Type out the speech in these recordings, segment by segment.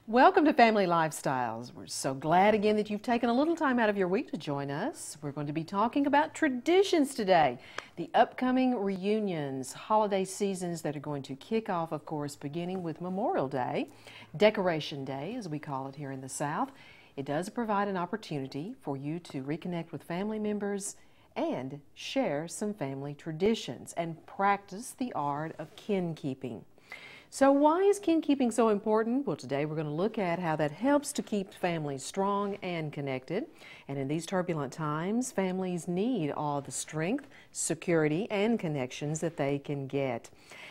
Welcome to Family Lifestyles. We're so glad again that you've taken a little time out of your week to join us. We're going to be talking about traditions today, the upcoming reunions, holiday seasons that are going to kick off, of course, beginning with Memorial Day, Decoration Day, as we call it here in the South. It does provide an opportunity for you to reconnect with family members and share some family traditions and practice the art of kin keeping. So why is kin keeping so important? Well, today we're going to look at how that helps to keep families strong and connected. And in these turbulent times, families need all the strength, security, and connections that they can get.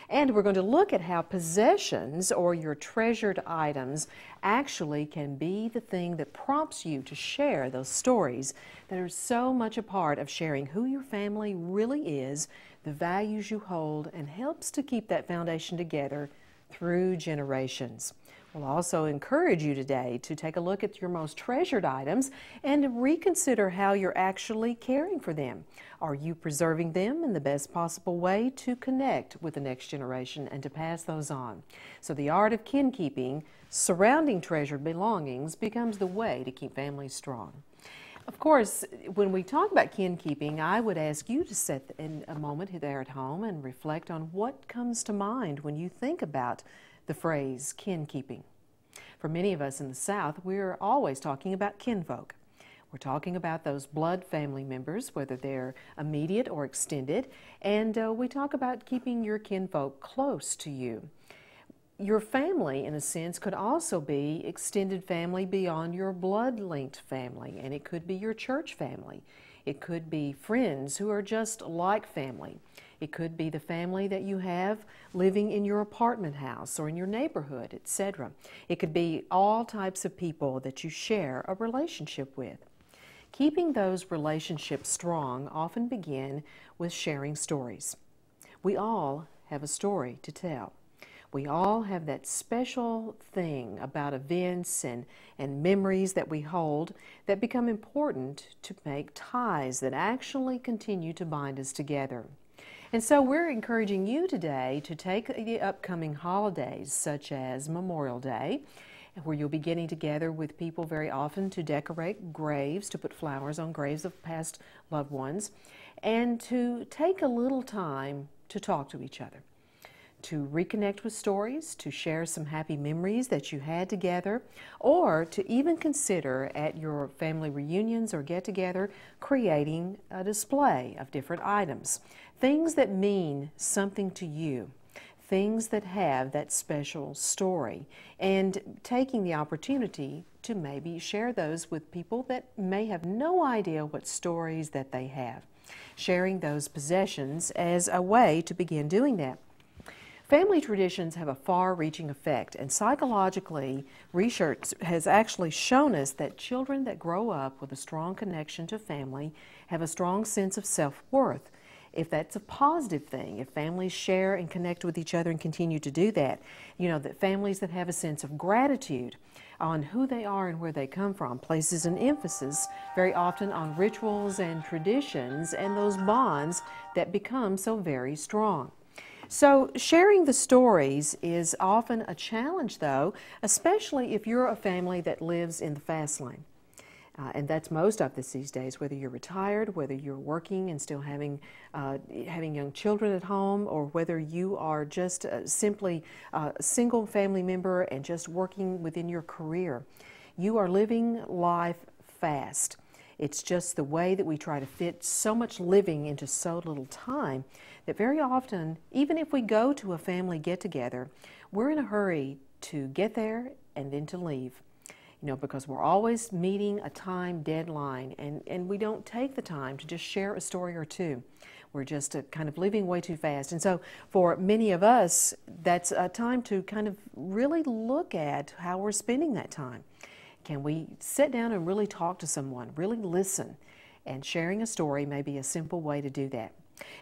And we're going to look at how possessions or your treasured items actually can be the thing that prompts you to share those stories that are so much a part of sharing who your family really is, the values you hold, and helps to keep that foundation together through generations. We'll also encourage you today to take a look at your most treasured items and reconsider how you're actually caring for them. Are you preserving them in the best possible way to connect with the next generation and to pass those on? So the art of kin keeping surrounding treasured belongings becomes the way to keep families strong. Of course, when we talk about kin keeping, I would ask you to sit in a moment there at home and reflect on what comes to mind when you think about the phrase kin keeping. For many of us in the South, we're always talking about kinfolk. We're talking about those blood family members, whether they're immediate or extended, and we talk about keeping your kinfolk close to you. Your family, in a sense, could also be extended family beyond your blood-linked family, and it could be your church family. It could be friends who are just like family. It could be the family that you have living in your apartment house or in your neighborhood, etc. It could be all types of people that you share a relationship with. Keeping those relationships strong often begin with sharing stories. We all have a story to tell. We all have that special thing about events and memories that we hold that become important to make ties that actually continue to bind us together. And so we're encouraging you today to take the upcoming holidays, such as Memorial Day, where you'll be getting together with people very often to decorate graves, to put flowers on graves of past loved ones, and to take a little time to talk to each other, to reconnect with stories, to share some happy memories that you had together, or to even consider at your family reunions or get-together creating a display of different items, things that mean something to you, things that have that special story, and taking the opportunity to maybe share those with people that may have no idea what stories that they have. Sharing those possessions as a way to begin doing that. Family traditions have a far-reaching effect, and psychologically, research has actually shown us that children that grow up with a strong connection to family have a strong sense of self-worth. If that's a positive thing, if families share and connect with each other and continue to do that, you know, that families that have a sense of gratitude on who they are and where they come from places an emphasis very often on rituals and traditions and those bonds that become so very strong. So sharing the stories is often a challenge, though, especially if you're a family that lives in the fast lane. And that's most of us these days, whether you're retired, whether you're working and still having young children at home, or whether you are just simply a single family member and just working within your career. You are living life fast. It's just the way that we try to fit so much living into so little time that very often, even if we go to a family get-together, we're in a hurry to get there and then to leave. You know, because we're always meeting a time deadline, and we don't take the time to just share a story or two. We're just kind of living way too fast. And so for many of us, that's a time to kind of really look at how we're spending that time. Can we sit down and really talk to someone, really listen? And sharing a story may be a simple way to do that.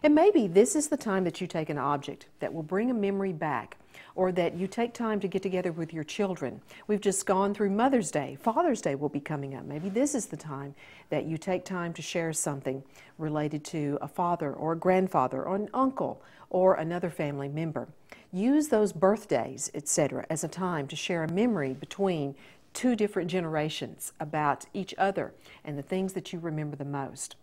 And maybe this is the time that you take an object that will bring a memory back, or that you take time to get together with your children. We've just gone through Mother's Day. Father's Day will be coming up. Maybe this is the time that you take time to share something related to a father or a grandfather or an uncle or another family member. Use those birthdays, etc., as a time to share a memory between two different generations about each other and the things that you remember the most.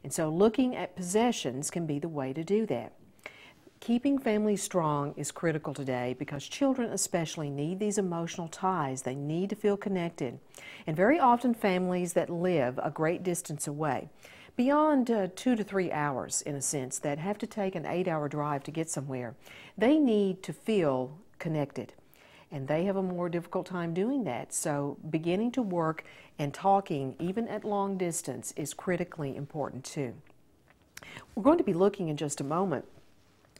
And so looking at possessions can be the way to do that. Keeping families strong is critical today because children especially need these emotional ties. They need to feel connected. And very often families that live a great distance away, beyond 2 to 3 hours in a sense, that have to take an 8-hour drive to get somewhere, they need to feel connected. And they have a more difficult time doing that. So beginning to work and talking, even at long distance, is critically important too. We're going to be looking in just a moment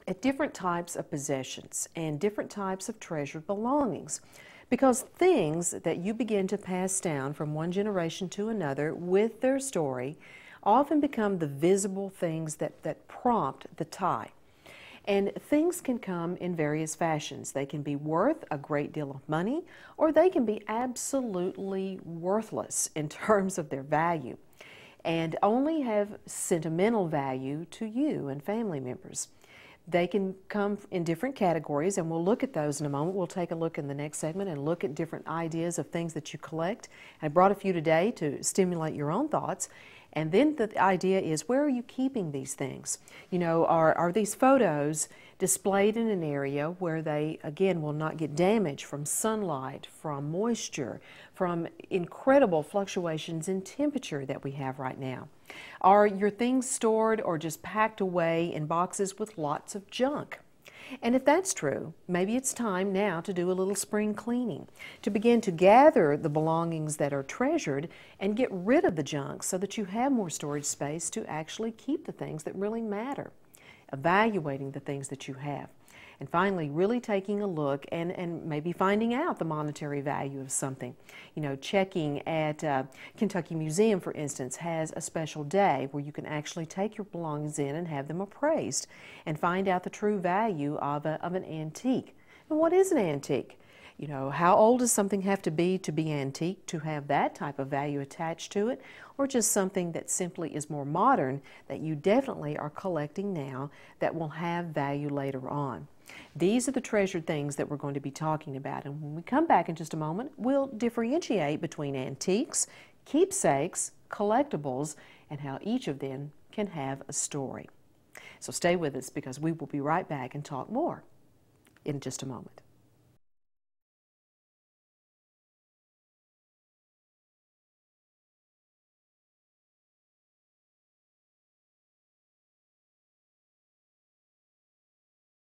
at different types of possessions and different types of treasured belongings, because things that you begin to pass down from one generation to another with their story often become the visible things that prompt the tie. And things can come in various fashions. They can be worth a great deal of money, or they can be absolutely worthless in terms of their value and only have sentimental value to you and family members. They can come in different categories, and we'll look at those in a moment. We'll take a look in the next segment and look at different ideas of things that you collect. I brought a few today to stimulate your own thoughts. And then the idea is, where are you keeping these things? You know, are these photos displayed in an area where they, again, will not get damaged from sunlight, from moisture, from incredible fluctuations in temperature that we have right now? Are your things stored or just packed away in boxes with lots of junk? And if that's true, maybe it's time now to do a little spring cleaning, to begin to gather the belongings that are treasured and get rid of the junk so that you have more storage space to actually keep the things that really matter, evaluating the things that you have. And finally, really taking a look and maybe finding out the monetary value of something. You know, checking at Kentucky Museum, for instance, has a special day where you can actually take your belongings in and have them appraised and find out the true value of an antique. And what is an antique? You know, how old does something have to be antique to have that type of value attached to it, or just something that simply is more modern that you definitely are collecting now that will have value later on? These are the treasured things that we're going to be talking about, and when we come back in just a moment, we'll differentiate between antiques, keepsakes, collectibles, and how each of them can have a story. So stay with us, because we will be right back and talk more in just a moment.